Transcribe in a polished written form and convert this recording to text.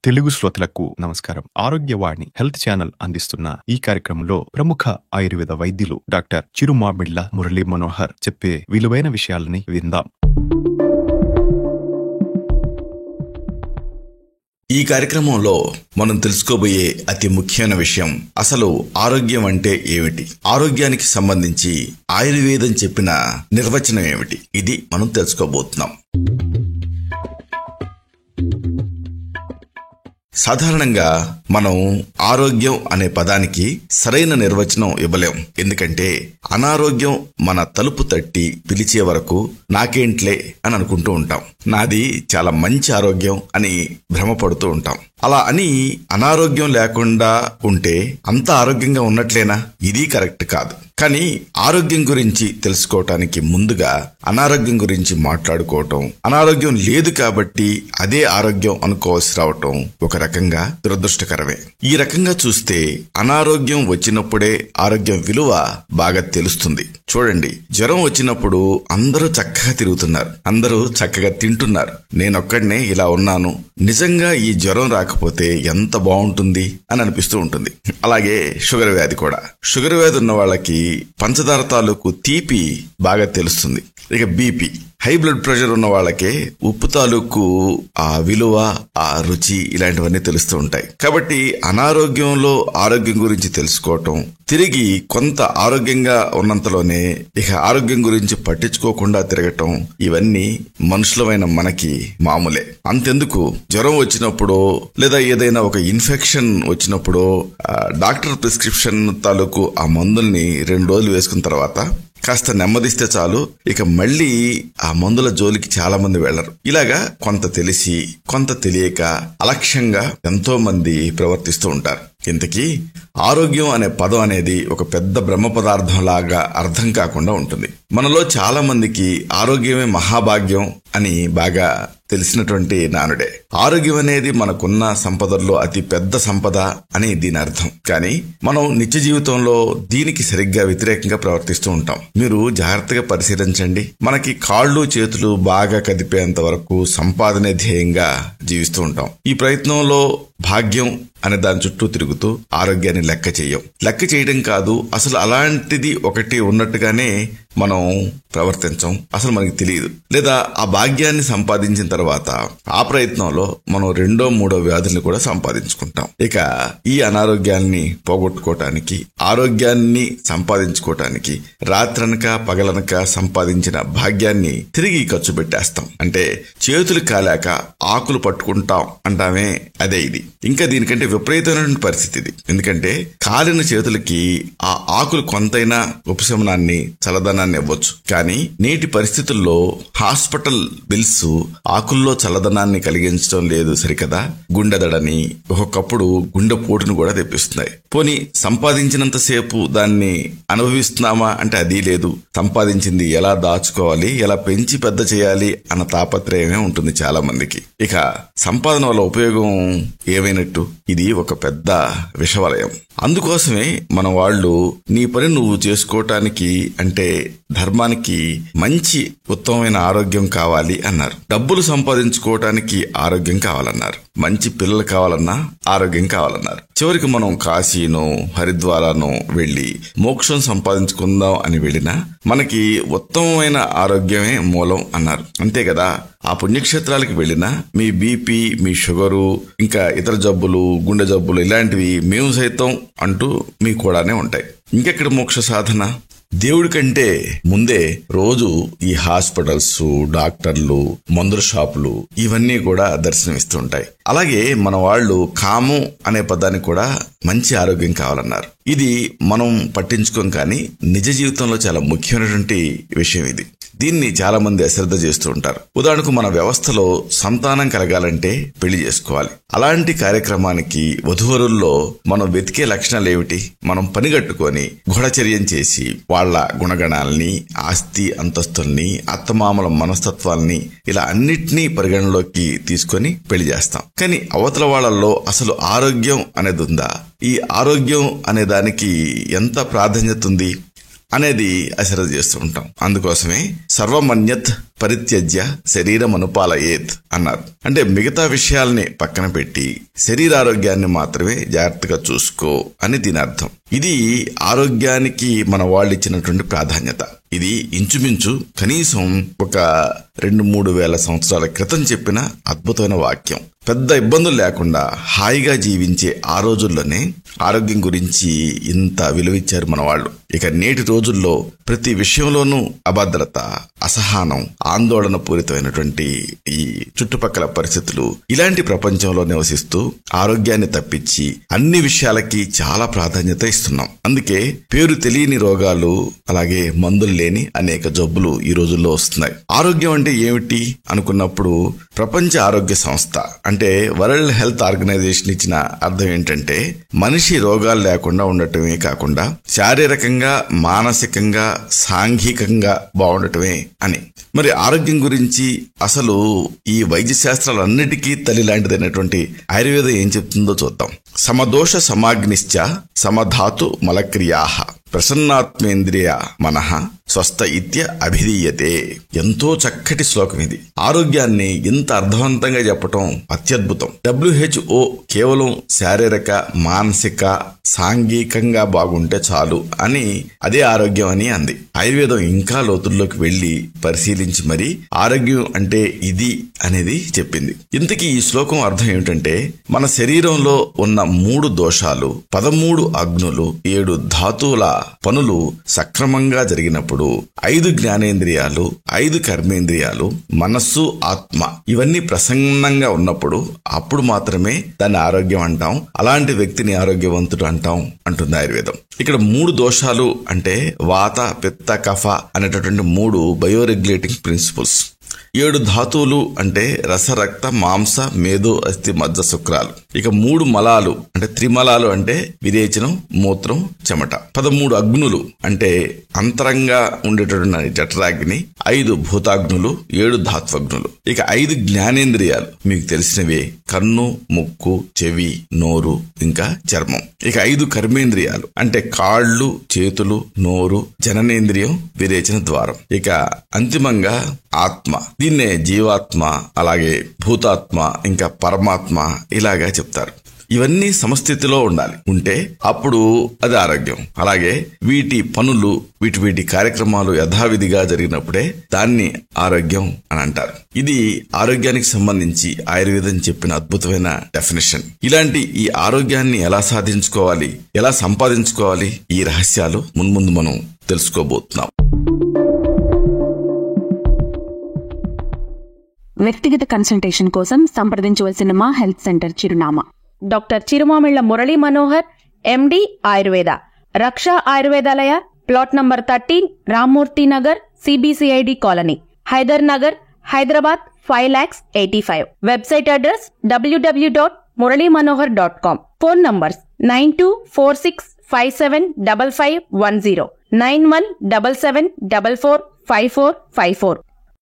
తెలుగు శ్రోతలకు నమస్కారం. Arogyavani health channel అందిస్తున్న ఈ కార్యక్రమంలో ప్రముఖ ఆయుర్వేద వైద్యులు డాక్టర్ చిరుమామిళ్ల మురళీ మనోహర్ చెప్పే విలువైన విషయాలని విందాం. ఈ కార్యక్రమంలో మనం తెలుసుకోబోయే అతి ముఖ్యమైన విషయం, అసలు ఆరోగ్యం అంటే ఏమిటి, ఆరోగ్యానికి సంబంధించి ఆయుర్వేదం చెప్పిన నిర్వచనం ఏమిటి, ఇది మనం తెలుసుకోబోతున్నాం. సాధారణంగా మనం ఆరోగ్యం అనే పదానికి సరైన నిర్వచనం ఇవ్వలేం. ఎందుకంటే అనారోగ్యం మన తలుపు తట్టి పిలిచే వరకు నాకేంట్లే అని అనుకుంటూ ఉంటాం. నాది చాలా మంచి ఆరోగ్యం అని భ్రమపడుతూ ఉంటాం. అలా అని అనారోగ్యం లేకుండా ఉంటే అంత ఆరోగ్యంగా ఉన్నట్లేనా? ఇది కరెక్ట్ కాదు. కానీ ఆరోగ్యం గురించి తెలుసుకోవటానికి ముందుగా అనారోగ్యం గురించి మాట్లాడుకోవటం, అనారోగ్యం లేదు కాబట్టి అదే ఆరోగ్యం అనుకోవాల్సి రావటం ఒక రకంగా దురదృష్టకరమే. ఈ రకంగా చూస్తే అనారోగ్యం వచ్చినప్పుడే ఆరోగ్యం విలువ బాగా తెలుస్తుంది. చూడండి, జ్వరం వచ్చినప్పుడు అందరూ చక్కగా తిరుగుతున్నారు, అందరూ చక్కగా తింటున్నారు, నేనొక్కడనే ఇలా ఉన్నాను, నిజంగా ఈ జ్వరం రాకపోతే ఎంత బాగుంటుంది అని అనిపిస్తూ ఉంటుంది. అలాగే షుగర్ వ్యాధి కూడా. షుగర్ వ్యాధి ఉన్న వాళ్ళకి పంచదార తాలూకు తీపి బాగా తెలుస్తుంది. ఇక బీపీ, హై బ్లడ్ ప్రెషర్ ఉన్న వాళ్ళకే ఉప్పు తాలూకు ఆ విలువ, ఆ రుచి ఇలాంటివన్నీ తెలుస్తూ ఉంటాయి. కాబట్టి అనారోగ్యంలో ఆరోగ్యం గురించి తెలుసుకోవటం, తిరిగి కొంత ఆరోగ్యంగా ఉన్నంతలోనే ఇక ఆరోగ్యం గురించి పట్టించుకోకుండా తిరగటం, ఇవన్నీ మనుషులమైన మనకి మామూలే. అంతెందుకు, జ్వరం వచ్చినప్పుడు లేదా ఏదైనా ఒక ఇన్ఫెక్షన్ వచ్చినప్పుడు డాక్టర్ ప్రిస్క్రిప్షన్ తాలూకు ఆ మందుల్ని 2 రోజులు వేసుకున్న తర్వాత కాస్త నెమ్మదిస్తే చాలు, ఇక మళ్ళీ ఆ మందుల జోలికి చాలా మంది వెళ్లరు. ఇలాగా కొంత తెలిసి కొంత తెలియక అలక్ష్యంగా ఎంతో మంది ప్రవర్తిస్తూ ఉంటారు. ఇంతకీ ఆరోగ్యం అనే పదం అనేది ఒక పెద్ద బ్రహ్మ పదార్థం లాగా అర్థం కాకుండా ఉంటుంది. మనలో చాలా మందికి ఆరోగ్యమే మహాభాగ్యం అని బాగా తెలిసినటువంటి నానుడే. ఆరోగ్యం అనేది మనకున్న సంపదల్లో అతి పెద్ద సంపద అని దీని అర్థం. కానీ మనం నిత్య జీవితంలో దీనికి సరిగ్గా వ్యతిరేకంగా ప్రవర్తిస్తూ ఉంటాం. మీరు జాగ్రత్తగా పరిశీలించండి. మనకి కాళ్ళు చేతులు బాగా కదిపేంత వరకు సంపాదనే ధ్యేయంగా జీవిస్తూ ఉంటాం. ఈ ప్రయత్నంలో భాగ్యం అనే దాని చుట్టూ తిరుగుతూ ఆరోగ్యాన్ని లెక్క చేయడం కాదు, అసలు అలాంటిది ఒకటి ఉన్నట్టుగానే మనం ప్రవర్తించం, అసలు మనకి తెలియదు. లేదా ఆ భాగ్యాన్ని సంపాదించిన తర్వాత ఆ ప్రయత్నంలో మనం 2ో 3ో వ్యాధుల్ని కూడా సంపాదించుకుంటాం. ఇక ఈ అనారోగ్యాన్ని పోగొట్టుకోవటానికి, ఆరోగ్యాన్ని సంపాదించుకోవటానికి రాత్రనక పగలనక సంపాదించిన భాగ్యాన్ని తిరిగి ఖర్చు పెట్టేస్తాం. అంటే చేతులు కాలేక ఆకులు పట్టుకుంటాం అంటామే, అదే ఇది. ఇంకా దీనికంటే విపరీతమైన పరిస్థితి ఇది. ఎందుకంటే కాలిన చేతులకి ఆ ఆకులు కొంతైనా ఉపశమనాన్ని, చల్లదనాన్ని ఇవ్వచ్చు. కానీ నేటి పరిస్థితుల్లో హాస్పిటల్ బిల్స్ ఆకుల్లో చల్లదనాన్ని కలిగించడం లేదు సరికదా, గుండెదడని, ఒక్కొక్కప్పుడు గుండెపోటును కూడా తెప్పిస్తున్నాయి. పోనీ సంపాదించినంతసేపు దాన్ని అనుభవిస్తున్నామా అంటే అది లేదు. సంపాదించింది ఎలా దాచుకోవాలి, ఎలా పెంచి పెద్ద చేయాలి అన్న తాపత్రయమే ఉంటుంది చాలా మందికి. ఇక సంపాదన వల్ల ఉపయోగం ఏమైనట్టు? ఇది ఒక పెద్ద విషవలయం. అందుకోసమే మన వాళ్ళు నీ పని నువ్వు చేసుకోవటానికి అంటే ధర్మానికి మంచి ఉత్తమమైన ఆరోగ్యం కావాలి అన్నారు. డబ్బులు సంపాదించుకోవటానికి ఆరోగ్యం కావాలన్నారు. మంచి పిల్లలు కావాలన్నా ఆరోగ్యం కావాలన్నారు. చివరికి మనం కాశీనో హరిద్వారానో వెళ్లి మోక్షం సంపాదించుకుందాం అని వెళ్ళినా మనకి ఉత్తమమైన ఆరోగ్యమే మూలం అన్నారు. అంతే కదా. ఆ పుణ్యక్షేత్రాలకు వెళ్ళినా మీ బీపీ, మీ షుగరు, ఇంకా ఇతర జబ్బులు, గుండె జబ్బులు ఇలాంటివి మేము సైతం అంటూ మీ కూడానే ఉంటాయి. ఇంకెక్కడ మోక్ష సాధన? దేవుడి కంటే ముందే రోజు ఈ హాస్పిటల్స్, డాక్టర్లు, మందుల షాపులు ఇవన్నీ కూడా దర్శనమిస్తూ ఉంటాయి. అలాగే మన వాళ్ళు కామం అనే పదానికి కూడా మంచి ఆరోగ్యం కావాలన్నారు. ఇది మనం పట్టించుకోం, కానీ నిజ జీవితంలో చాలా ముఖ్యమైనటువంటి విషయం ఇది. దీన్ని చాలా మంది అశ్రద్ధ చేస్తూ ఉంటారు. ఉదాహరణకు మన వ్యవస్థలో సంతానం కలగాలంటే పెళ్లి చేసుకోవాలి. అలాంటి కార్యక్రమానికి వధూవరుల్లో మనం వెతికే లక్షణాలు ఏమిటి? మనం పనిగట్టుకొని గూఢచర్యం చేసి వాళ్ళ గుణగణాలని, ఆస్తి అంతస్తుల్ని, అత్తమామల మనస్తత్వాల్ని ఇలా అన్నిటినీ పరిగణలోకి తీసుకొని పెళ్లి చేస్తాం. కానీ అవతల వాళ్ళల్లో అసలు ఆరోగ్యం అనేది ఉందా? ఈ ఆరోగ్యం అనే దానికి ఎంత ప్రాధాన్యత ఉంది? అనేది అశ్రద్ధ చేస్తూ ఉంటాం. అందుకోసమే సర్వమన్యత్ పరిత్యజ్య శరీరం అనుపాలయేత్ అన్నారు. అంటే మిగతా విషయాల్ని పక్కన పెట్టి శరీరారోగ్యాన్ని మాత్రమే జాగ్రత్తగా చూసుకో అని దీని అర్థం. ఇది ఆరోగ్యానికి మన వాళ్ళు ఇచ్చినటువంటి ప్రాధాన్యత. ఇది ఇంచుమించు కనీసం ఒక 2-3 వేల సంవత్సరాల క్రితం చెప్పిన అద్భుతమైన వాక్యం. పెద్ద ఇబ్బందులు లేకుండా హాయిగా జీవించే ఆ రోజుల్లోనే ఆరోగ్యం గురించి ఇంత విలువిచ్చారు మన వాళ్ళు. ఇక నేటి రోజుల్లో ప్రతి విషయంలోనూ అభద్రత, అసహనం, ఆందోళన పూరితమైనటువంటి ఈ చుట్టుపక్కల పరిస్థితులు, ఇలాంటి ప్రపంచంలో నివసిస్తూ ఆరోగ్యాన్ని తప్పించి అన్ని విషయాలకి చాలా ప్రాధాన్యత ఇస్తున్నాం. అందుకే పేరు తెలియని రోగాలు, అలాగే మందులు లేని అనేక జబ్బులు ఈ రోజుల్లో వస్తున్నాయి. ఆరోగ్యం అంటే ఏమిటి అనుకున్నప్పుడు ప్రపంచ ఆరోగ్య సంస్థ అంటే వరల్డ్ హెల్త్ ఆర్గనైజేషన్ ఇచ్చిన అర్థం ఏంటంటే మనిషి రోగాలు లేకుండా ఉండటమే కాకుండా శారీరకంగా, మానసికంగా, సాంఘికంగా బాగుండటమే అని. మరి ఆరోగ్యం గురించి అసలు ఈ వైద్య శాస్త్రాలన్నిటికీ తల్లి లాంటిదైనటువంటి ఆయుర్వేదం ఏం చెప్తుందో చూద్దాం. సమదోష సమాగ్నిశ్చ సమధాతు మలక్రియాః ప్రసన్నాత్మేంద్రియ మనః స్వస్థ ఇత్య అభిధీయతే. ఎంతో చక్కటి శ్లోకం ఇది. ఆరోగ్యాన్ని ఇంత అర్థవంతంగా చెప్పటం అత్యద్భుతం. WHO కేవలం శారీరక, మానసిక, సాంఘికంగా బాగుంటే చాలు అని, అదే ఆరోగ్యం అని అంది. ఆయుర్వేదం ఇంకా లోతుల్లోకి వెళ్లి పరిశీలించి మరి ఆరోగ్యం అంటే ఇది అనేది చెప్పింది. ఇంతకీ ఈ శ్లోకం అర్థం ఏమిటంటే మన శరీరంలో ఉన్న 3 దోషాలు, 13 అగ్నులు, 7 ధాతువుల పనులు సక్రమంగా జరిగినప్పుడు 5 జ్ఞానేంద్రియాలు, 5 కర్మేంద్రియాలు, మనస్సు, ఆత్మ ఇవన్నీ ప్రసన్నంగా ఉన్నప్పుడు అప్పుడు మాత్రమే దాన్ని ఆరోగ్యం అంటాం. అలాంటి వ్యక్తిని ఆరోగ్యవంతుడు అంటాం అంటుంది ఆయుర్వేదం. ఇక్కడ 3 దోషాలు అంటే వాత, పిత్త, కఫ అనేటటువంటి 3 బయోరెగ్యులేటింగ్ ప్రిన్సిపల్స్. 7 ధాతువులు అంటే రస, రక్త, మాంస, మేధో, అస్థి, మజ్జ, శుక్రాలు. ఇక 3 మలాలు అంటే త్రిమలాలు అంటే విరేచనం, మూత్రం, చెమట. 13 అగ్నులు అంటే అంతరంగా ఉండేటటువంటి జఠరాగ్ని, 5 భూతాగ్నులు, 7 ధాత్వగ్నులు. ఇక 5 జ్ఞానేంద్రియాలు మీకు తెలిసినవే: కన్ను, ముక్కు, చెవి, నోరు, ఇంకా చర్మం. ఇక 5 కర్మేంద్రియాలు అంటే కాళ్ళు, చేతులు, నోరు, జననేంద్రియం, విరేచన ద్వారం. ఇక అంతిమంగా ఆత్మ. దీన్నే జీవాత్మ, అలాగే భూతాత్మ, ఇంకా పరమాత్మ ఇలాగా చెప్తారు. ఇవన్నీ సమస్థితిలో ఉంటే అప్పుడు అది ఆరోగ్యం. అలాగే వీటి పనులు, వీటి కార్యక్రమాలు యథావిధిగా జరిగినప్పుడే దాన్ని ఆరోగ్యం అని అంటారు. ఇది ఆరోగ్యానికి సంబంధించి ఆయుర్వేదం చెప్పిన అద్భుతమైన డెఫినేషన్. ఇలాంటి ఈ ఆరోగ్యాన్ని ఎలా సాధించుకోవాలి, ఎలా సంపాదించుకోవాలి, ఈ రహస్యాలు మున్ముందు మనం తెలుసుకోబోతున్నాం. వ్యక్తిగత కన్సల్టేషన్ కోసం సంప్రదించవలసిన మా హెల్త్ సెంటర్ చిరునామా: doctor Chirumamilla Murali Manohar, MD, Ayurveda, Raksha Ayurvedalaya, plot number 13, Rammurthy Nagar, CBCID colony, Hyder Nagar, Hyderabad 5,85,000. Website address www.muralymanohar.com. Phone numbers 9246575510, 9177445454.